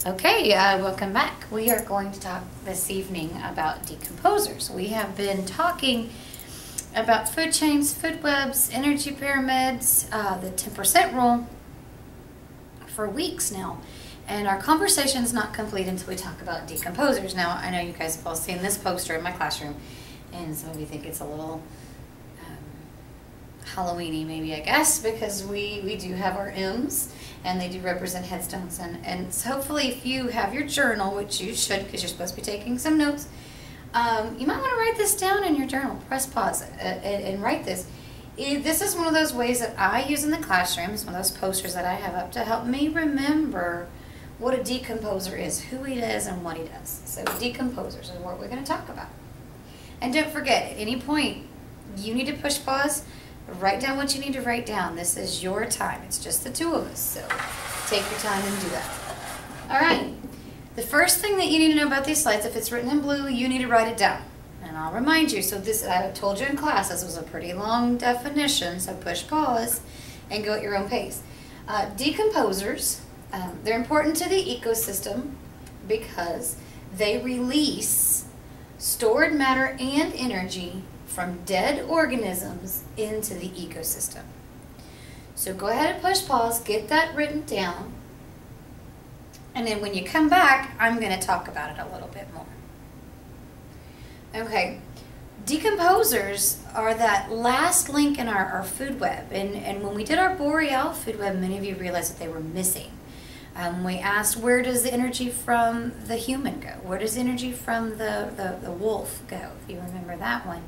Okay, welcome back. We are going to talk this evening about decomposers. We have been talking about food chains, food webs, energy pyramids, the 10% rule for weeks now. And our conversation is not complete until we talk about decomposers. Now, I know you guys have all seen this poster in my classroom, and some of you think it's a little Halloween-y maybe, I guess, because we do have our M's, and they do represent headstones. And so hopefully if you have your journal, which you should because you're supposed to be taking some notes, you might want to write this down in your journal. Press pause and write this. This is one of those ways that I use in the classroom. It's one of those posters that I have up to help me remember what a decomposer is, who he is, and what he does. So decomposers is what we're going to talk about. And don't forget, at any point, you need to push pause, write down what you need to write down. This is your time. It's just the two of us, so take your time and do that. All right. The first thing that you need to know about these slides, if it's written in blue, you need to write it down. And I'll remind you, so this, I told you in class, this was a pretty long definition, so push pause and go at your own pace. Decomposers, they're important to the ecosystem because they release stored matter and energy from dead organisms into the ecosystem. So go ahead and push pause, get that written down, and then when you come back, I'm going to talk about it a little bit more. Okay, decomposers are that last link in our food web, and when we did our Boreal food web, many of you realized that they were missing. We asked, where does the energy from the human go? Where does the energy from the wolf go, if you remember that one?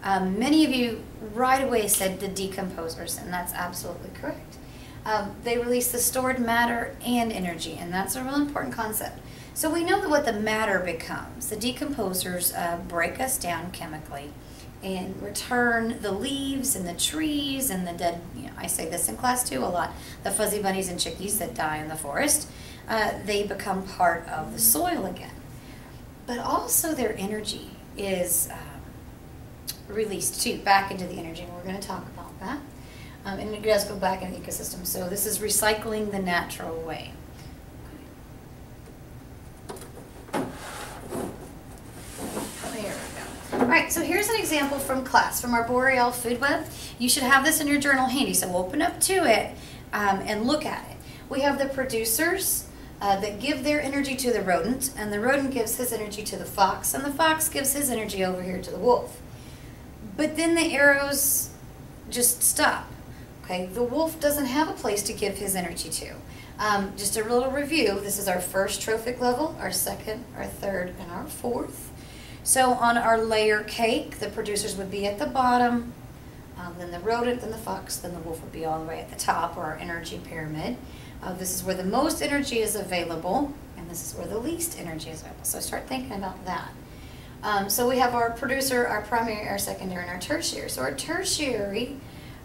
Many of you right away said the decomposers, and that's absolutely correct. They release the stored matter and energy, and that's a real important concept. So we know that what the matter becomes. The decomposers break us down chemically and return the leaves and the trees and the dead, I say this in class too a lot, the fuzzy bunnies and chickies that die in the forest, they become part of the soil again. But also their energy is released too, back into the energy, and we're going to talk about that. And it does go back in the ecosystem. So this is recycling the natural way. Alright, so here's an example from class, from our Boreal food web. You should have this in your journal handy, so open up to it and look at it. We have the producers that give their energy to the rodent, and the rodent gives his energy to the fox, and the fox gives his energy over here to the wolf. But then the arrows just stop. Okay, the wolf doesn't have a place to give his energy to. Just a little review, this is our first trophic level, our second, our third, and our fourth. So on our layer cake, the producers would be at the bottom, then the rodent, then the fox, then the wolf would be all the way at the top, or our energy pyramid. This is where the most energy is available, and this is where the least energy is available. So start thinking about that. So we have our producer, our primary, our secondary, and our tertiary. So our tertiary,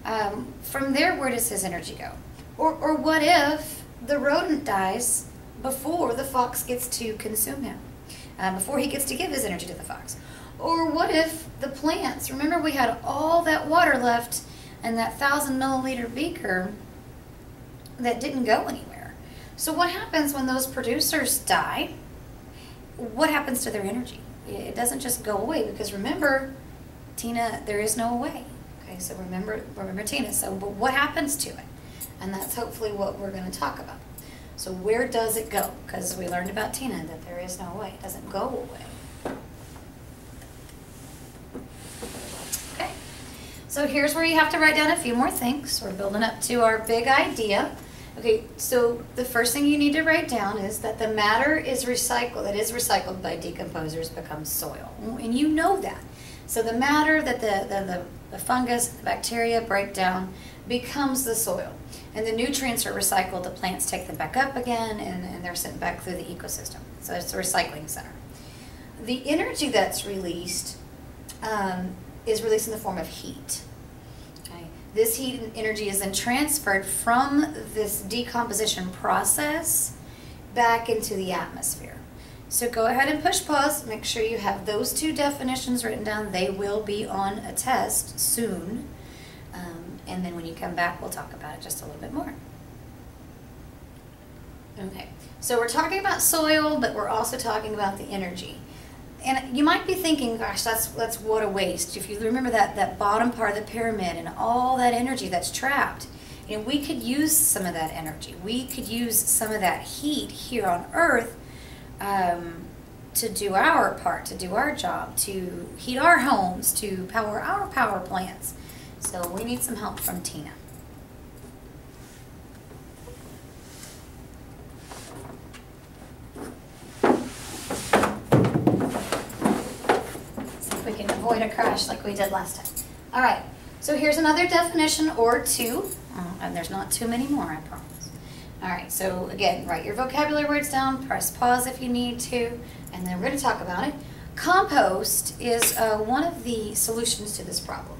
from there, where does his energy go? Or what if the rodent dies before the fox gets to consume him? Before he gets to give his energy to the fox? Or what if the plants, remember we had all that water left in that 1,000 milliliter beaker that didn't go anywhere? So what happens when those producers die? What happens to their energy? It doesn't just go away, because remember, Tina, there is no way. Okay, so remember Tina. So, but what happens to it? And that's hopefully what we're going to talk about. So where does it go? Because we learned about Tina that there is no way. It doesn't go away. Okay, so here's where you have to write down a few more things. We're building up to our big idea. Okay, so the first thing you need to write down is that the matter is recycled, that is recycled by decomposers, becomes soil. And you know that. So the matter that the fungus, the bacteria break down becomes the soil. And the nutrients are recycled, the plants take them back up again, and they're sent back through the ecosystem. So it's a recycling center. The energy that's released is released in the form of heat. This heat and energy is then transferred from this decomposition process back into the atmosphere. So go ahead and push pause. Make sure you have those two definitions written down. They will be on a test soon. And then when you come back, we'll talk about it just a little bit more. Okay, so we're talking about soil, but we're also talking about the energy. And you might be thinking, gosh, that's what a waste. If you remember that bottom part of the pyramid and all that energy that's trapped, you know, we could use some of that energy. We could use some of that heat here on Earth to do our part, to do our job, to heat our homes, to power our power plants. So we need some help from Tina. We can avoid a crash like we did last time. All right, so here's another definition or two, and there's not too many more, I promise. All right, so again, write your vocabulary words down, press pause if you need to, and then we're going to talk about it. Compost is one of the solutions to this problem.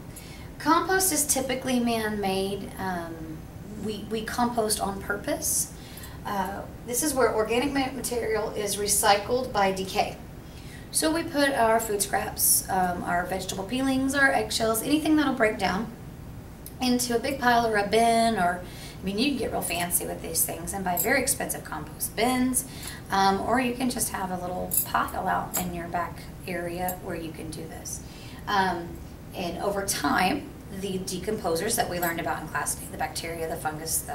Compost is typically man-made. We compost on purpose. This is where organic material is recycled by decay. So we put our food scraps, our vegetable peelings, our eggshells, anything that'll break down into a big pile or a bin, or, I mean, you can get real fancy with these things and buy very expensive compost bins, or you can just have a little pile out in your back area where you can do this. And over time, the decomposers that we learned about in class today, the bacteria, the fungus,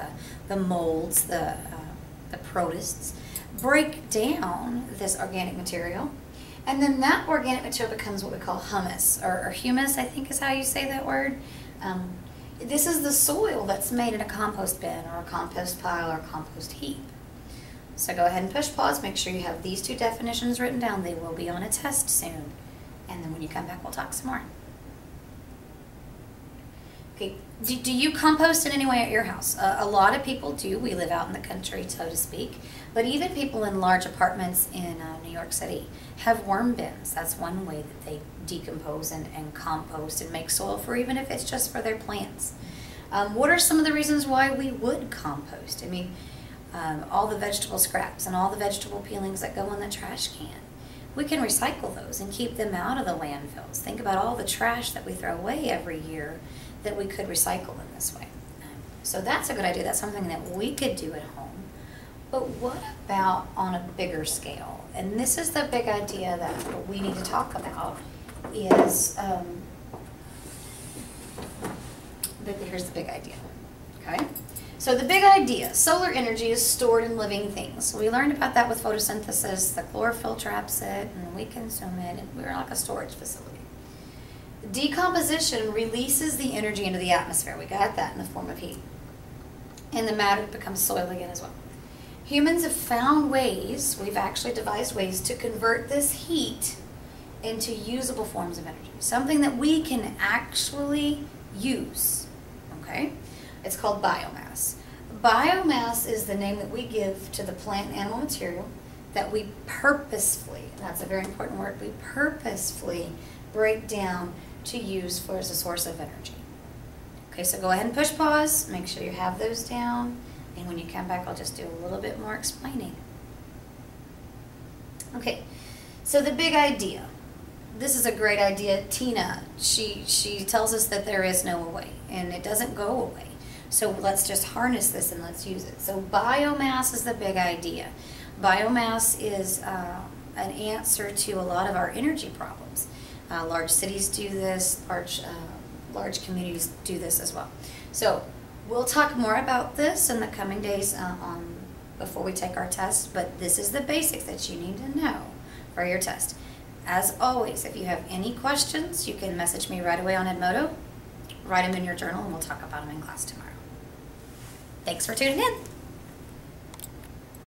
the molds, the protists, break down this organic material. And then that organic material becomes what we call humus, or humus, I think is how you say that word. This is the soil that's made in a compost bin or a compost pile or a compost heap. So go ahead and push pause, make sure you have these two definitions written down. They will be on a test soon. And then when you come back, we'll talk some more. Okay, do you compost in any way at your house? A lot of people do. We live out in the country, so to speak. But even people in large apartments in New York City have worm bins. That's one way that they decompose and compost and make soil for, even if it's just for their plants. What are some of the reasons why we would compost? I mean, all the vegetable scraps and all the vegetable peelings that go in the trash can. We can recycle those and keep them out of the landfills. Think about all the trash that we throw away every year that we could recycle in this way. So that's a good idea. That's something that we could do at home. But what about on a bigger scale? And this is the big idea that we need to talk about is, here's the big idea, okay? So the big idea, solar energy is stored in living things. So we learned about that with photosynthesis. The chlorophyll traps it, and we consume it, and we're like a storage facility. Decomposition releases the energy into the atmosphere. We got that in the form of heat. And the matter becomes soil again as well. Humans have found ways, we've actually devised ways to convert this heat into usable forms of energy. Something that we can actually use, okay? It's called biomass. Biomass is the name that we give to the plant and animal material that we purposefully, and that's a very important word, we purposefully break down to use for as a source of energy. Okay, so go ahead and push pause, make sure you have those down, and when you come back, I'll just do a little bit more explaining. Okay, so the big idea. This is a great idea. Tina, she tells us that there is no way, and it doesn't go away. So let's just harness this and let's use it. So biomass is the big idea. Biomass is an answer to a lot of our energy problems. Large cities do this, large communities do this as well. So we'll talk more about this in the coming days before we take our test, but this is the basics that you need to know for your test. As always, if you have any questions, you can message me right away on Edmodo, write them in your journal, and we'll talk about them in class tomorrow. Thanks for tuning in.